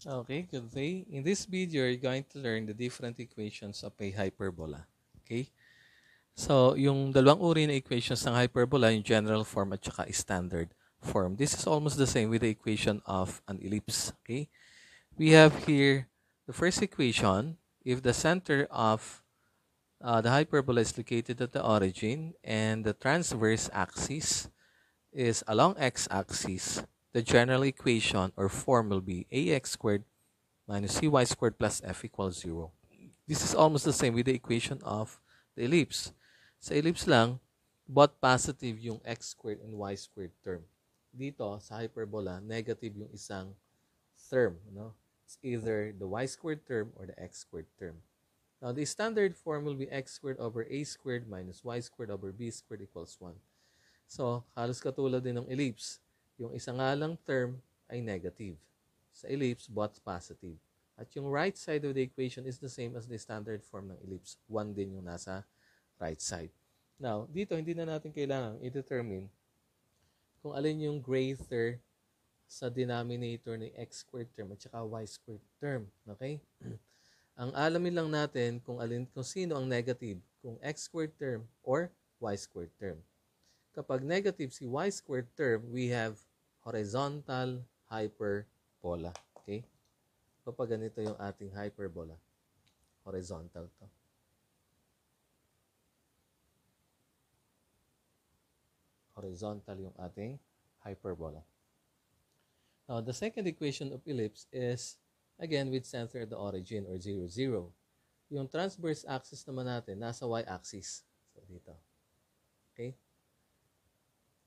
Okay, good day. In this video, you're going to learn the different equations of a hyperbola. Okay? So, yung dalawang uri na equations ng hyperbola, yung general form at saka standard form. This is almost the same with the equation of an ellipse. Okay? We have here the first equation. If the center of the hyperbola is located at the origin and the transverse axis is along x-axis, the general equation or form will be ax squared minus cy squared plus f equals 0. This is almost the same with the equation of the ellipse. Sa ellipse lang, both positive yung x squared and y squared term. Dito, sa hyperbola, negative yung isang term. No? It's either the y squared term or the x squared term. Now, the standard form will be x squared over a squared minus y squared over b squared equals 1. So, halos katulad din ng ellipse. Yung isa nga lang term ay negative. Sa ellipse, both positive. At yung right side of the equation is the same as the standard form ng ellipse. 1 din yung nasa right side. Now, dito hindi na natin kailangan i-determine kung alin yung greater sa denominator ng x squared term at saka y squared term. Okay? Ang alamin lang natin kung sino ang negative, kung x squared term or y squared term. Kapag negative si y squared term, we have horizontal hyperbola. Okay? Kapag ganito yung ating hyperbola, horizontal to. Horizontal yung ating hyperbola. Now, the second equation of ellipse is, again, with center at the origin or 0, 0. Yung transverse axis naman natin, nasa y-axis. So, dito. Okay?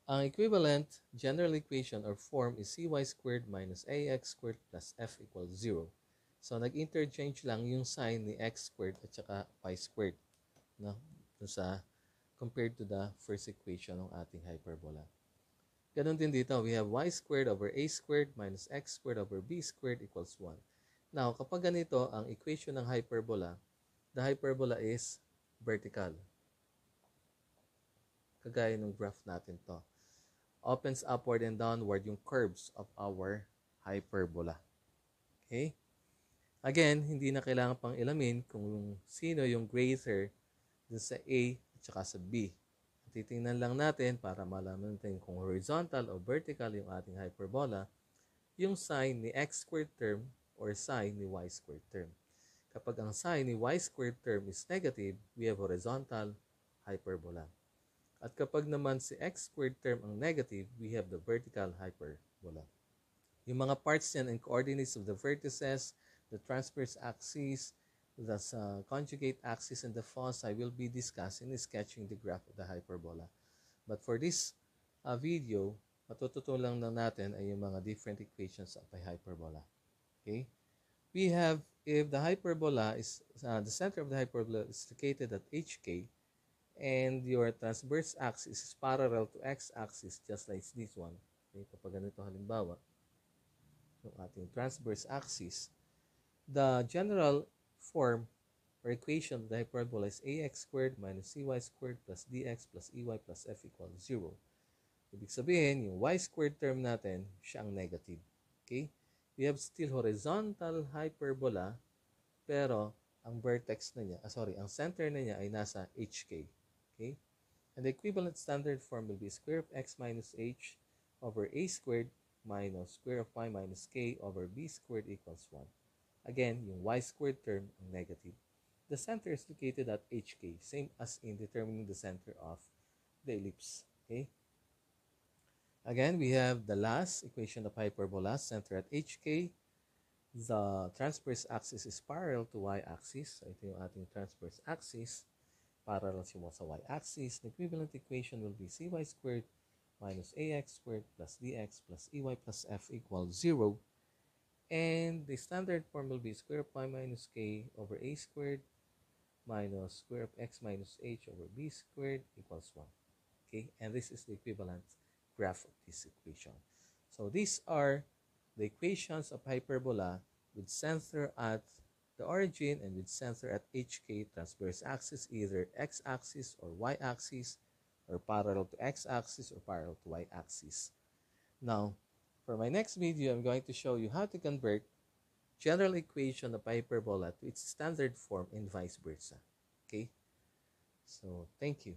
Ang equivalent general equation or form is cy squared minus ax squared plus f equals 0. So, nag-interchange lang yung sign ni x squared at saka y squared. No? Sa compared to the first equation ng ating hyperbola. Ganon din dito, we have y squared over a squared minus x squared over b squared equals 1. Now, kapag ganito ang equation ng hyperbola, the hyperbola is vertical. Kagaya ng graph natin to. Opens upward and downward yung curves of our hyperbola. Okay? Again, hindi na kailangan pang ilamin kung sino yung greater dun sa A at saka sa B. Titingnan lang natin para malaman natin kung horizontal o vertical yung ating hyperbola, yung sign ni x squared term or sign ni y squared term. Kapag ang sign ni y squared term is negative, we have horizontal hyperbola. At kapag naman si x squared term ang negative, we have the vertical hyperbola. Yung mga parts niyan and coordinates of the vertices, the transverse axis, the conjugate axis, and the foci will be discussed in sketching the graph of the hyperbola. But for this video, matututunan lang natin ay yung mga different equations of a hyperbola. Okay? We have, if the hyperbola is, the center of the hyperbola is located at HK, and your transverse axis is parallel to x-axis, just like this one. Okay? Kapag ganito halimbawa, yung ating transverse axis, the general form or equation of the hyperbola is ax squared minus cy squared plus dx plus ey plus f equals 0. Ibig sabihin, yung y squared term natin, siya ang negative. Okay? We have still horizontal hyperbola, pero ang vertex na niya, ang center na niya ay nasa hk. Okay? And the equivalent standard form will be square of x minus h over a squared minus square of y minus k over b squared equals 1. Again, yung y squared term ang negative. The center is located at hk, same as in determining the center of the ellipse. Okay? Again, we have the last equation of hyperbola, center at hk. The transverse axis is parallel to y-axis. So, ito yung ating transverse axis. Parallel siya sa y-axis. The equivalent equation will be cy squared minus ax squared plus dx plus ey plus f equals 0. And the standard form will be square of y minus k over a squared minus square of x minus h over b squared equals 1. Okay, and this is the equivalent graph of this equation. So these are the equations of hyperbola with center at the origin and with center at hk, transverse axis, either x-axis or y-axis, or parallel to x-axis or parallel to y-axis. Now, for my next video, I'm going to show you how to convert general equation of hyperbola to its standard form and vice versa. Okay? So, thank you.